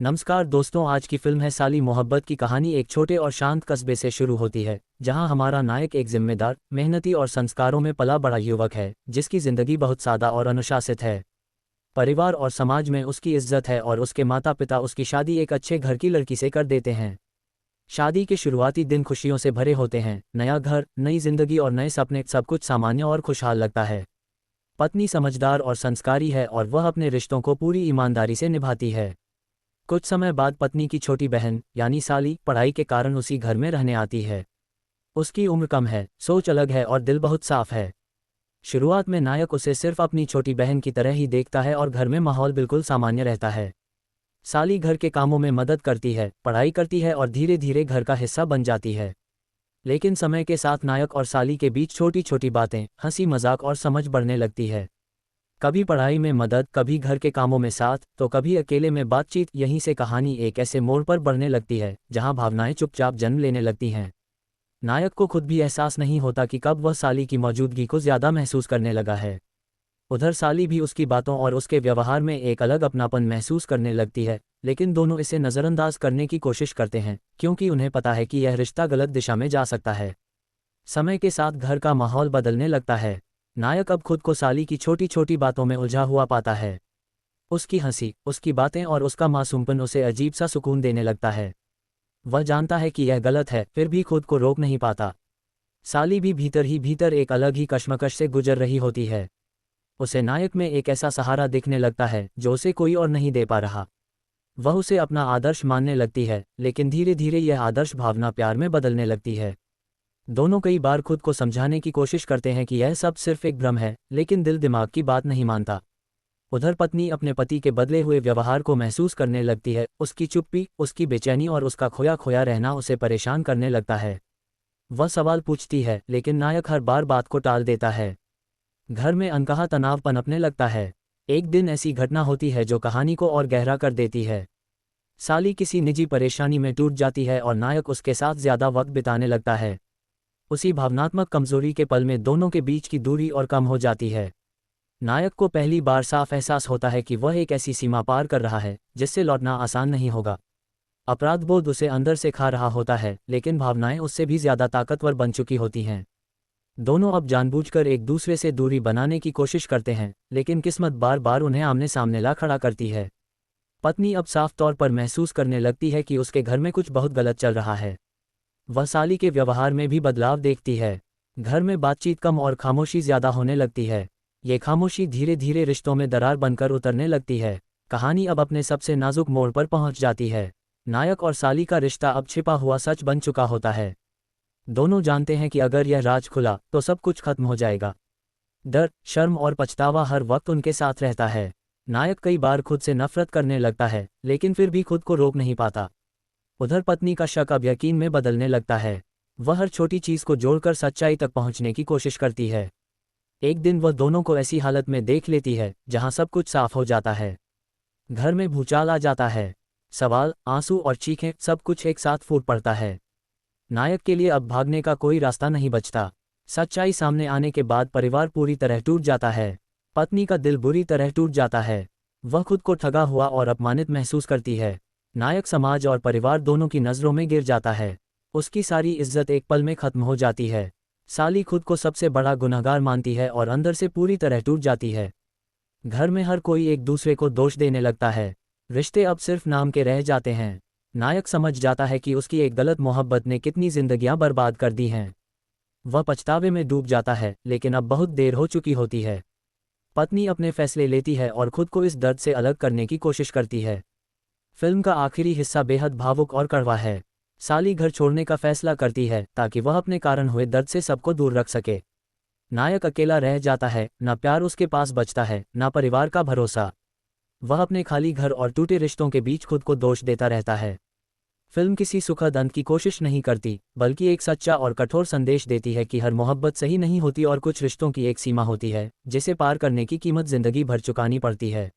नमस्कार दोस्तों, आज की फिल्म है साली। मोहब्बत की कहानी एक छोटे और शांत कस्बे से शुरू होती है, जहां हमारा नायक एक जिम्मेदार, मेहनती और संस्कारों में पला बड़ा युवक है, जिसकी जिंदगी बहुत सादा और अनुशासित है। परिवार और समाज में उसकी इज्जत है और उसके माता पिता उसकी शादी एक अच्छे घर की लड़की से कर देते हैं। शादी के शुरुआती दिन खुशियों से भरे होते हैं। नया घर, नई जिंदगी और नए सपने, सब कुछ सामान्य और खुशहाल लगता है। पत्नी समझदार और संस्कारी है और वह अपने रिश्तों को पूरी ईमानदारी से निभाती है। कुछ समय बाद पत्नी की छोटी बहन यानी साली पढ़ाई के कारण उसी घर में रहने आती है। उसकी उम्र कम है, सोच अलग है और दिल बहुत साफ है। शुरुआत में नायक उसे सिर्फ अपनी छोटी बहन की तरह ही देखता है और घर में माहौल बिल्कुल सामान्य रहता है। साली घर के कामों में मदद करती है, पढ़ाई करती है और धीरे धीरे घर का हिस्सा बन जाती है। लेकिन समय के साथ नायक और साली के बीच छोटी छोटी बातें, हंसी मजाक और समझ बढ़ने लगती है। कभी पढ़ाई में मदद, कभी घर के कामों में साथ, तो कभी अकेले में बातचीत। यहीं से कहानी एक ऐसे मोड़ पर बढ़ने लगती है जहां भावनाएं चुपचाप जन्म लेने लगती हैं। नायक को खुद भी एहसास नहीं होता कि कब वह साली की मौजूदगी को ज्यादा महसूस करने लगा है। उधर साली भी उसकी बातों और उसके व्यवहार में एक अलग अपनापन महसूस करने लगती है, लेकिन दोनों इसे नज़रअंदाज करने की कोशिश करते हैं, क्योंकि उन्हें पता है कि यह रिश्ता गलत दिशा में जा सकता है। समय के साथ घर का माहौल बदलने लगता है। नायक अब खुद को साली की छोटी छोटी बातों में उलझा हुआ पाता है। उसकी हंसी, उसकी बातें और उसका मासूमपन उसे अजीब सा सुकून देने लगता है। वह जानता है कि यह गलत है, फिर भी खुद को रोक नहीं पाता। साली भी भीतर ही भीतर एक अलग ही कश्मकश से गुजर रही होती है। उसे नायक में एक ऐसा सहारा दिखने लगता है जो उसे कोई और नहीं दे पा रहा। वह उसे अपना आदर्श मानने लगती है, लेकिन धीरे धीरे यह आदर्श भावना प्यार में बदलने लगती है। दोनों कई बार खुद को समझाने की कोशिश करते हैं कि यह सब सिर्फ एक भ्रम है, लेकिन दिल दिमाग की बात नहीं मानता। उधर पत्नी अपने पति के बदले हुए व्यवहार को महसूस करने लगती है। उसकी चुप्पी, उसकी बेचैनी और उसका खोया खोया रहना उसे परेशान करने लगता है। वह सवाल पूछती है, लेकिन नायक हर बार बात को टाल देता है। घर में अनकहा तनाव पनपने लगता है। एक दिन ऐसी घटना होती है जो कहानी को और गहरा कर देती है। साली किसी निजी परेशानी में टूट जाती है और नायक उसके साथ ज्यादा वक्त बिताने लगता है। उसी भावनात्मक कमजोरी के पल में दोनों के बीच की दूरी और कम हो जाती है। नायक को पहली बार साफ एहसास होता है कि वह एक ऐसी सीमा पार कर रहा है जिससे लौटना आसान नहीं होगा। अपराधबोध उसे अंदर से खा रहा होता है, लेकिन भावनाएं उससे भी ज्यादा ताकतवर बन चुकी होती हैं। दोनों अब जानबूझकर एक दूसरे से दूरी बनाने की कोशिश करते हैं, लेकिन किस्मत बार बार उन्हें आमने सामने ला खड़ा करती है। पत्नी अब साफ तौर पर महसूस करने लगती है कि उसके घर में कुछ बहुत गलत चल रहा है। वह साली के व्यवहार में भी बदलाव देखती है। घर में बातचीत कम और खामोशी ज्यादा होने लगती है। ये खामोशी धीरे धीरे रिश्तों में दरार बनकर उतरने लगती है। कहानी अब अपने सबसे नाजुक मोड़ पर पहुंच जाती है। नायक और साली का रिश्ता अब छिपा हुआ सच बन चुका होता है। दोनों जानते हैं कि अगर यह राज खुला तो सब कुछ खत्म हो जाएगा। डर, शर्म और पछतावा हर वक्त उनके साथ रहता है। नायक कई बार खुद से नफरत करने लगता है, लेकिन फिर भी खुद को रोक नहीं पाता। उधर पत्नी का शक अब यकीन में बदलने लगता है। वह हर छोटी चीज को जोड़कर सच्चाई तक पहुंचने की कोशिश करती है। एक दिन वह दोनों को ऐसी हालत में देख लेती है जहां सब कुछ साफ हो जाता है। घर में भूचाल आ जाता है। सवाल, आंसू और चीखें, सब कुछ एक साथ फूट पड़ता है। नायक के लिए अब भागने का कोई रास्ता नहीं बचता। सच्चाई सामने आने के बाद परिवार पूरी तरह टूट जाता है। पत्नी का दिल बुरी तरह टूट जाता है। वह खुद को ठगा हुआ और अपमानित महसूस करती है। नायक समाज और परिवार दोनों की नज़रों में गिर जाता है। उसकी सारी इज्जत एक पल में खत्म हो जाती है। साली खुद को सबसे बड़ा गुनहगार मानती है और अंदर से पूरी तरह टूट जाती है। घर में हर कोई एक दूसरे को दोष देने लगता है। रिश्ते अब सिर्फ नाम के रह जाते हैं। नायक समझ जाता है कि उसकी एक गलत मोहब्बत ने कितनी जिंदगियां बर्बाद कर दी हैं। वह पछतावे में डूब जाता है, लेकिन अब बहुत देर हो चुकी होती है। पत्नी अपने फैसले लेती है और खुद को इस दर्द से अलग करने की कोशिश करती है। फिल्म का आखिरी हिस्सा बेहद भावुक और कड़वा है। साली घर छोड़ने का फैसला करती है ताकि वह अपने कारण हुए दर्द से सबको दूर रख सके। नायक अकेला रह जाता है, ना प्यार उसके पास बचता है, ना परिवार का भरोसा। वह अपने खाली घर और टूटे रिश्तों के बीच खुद को दोष देता रहता है। फिल्म किसी सुखद अंत की कोशिश नहीं करती, बल्कि एक सच्चा और कठोर संदेश देती है कि हर मोहब्बत सही नहीं होती और कुछ रिश्तों की एक सीमा होती है जिसे पार करने की कीमत जिंदगी भर चुकानी पड़ती है।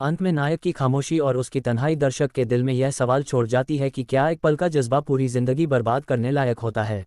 अंत में नायक की खामोशी और उसकी तन्हाई दर्शक के दिल में यह सवाल छोड़ जाती है कि क्या एक पल का जज्बा पूरी जिंदगी बर्बाद करने लायक होता है।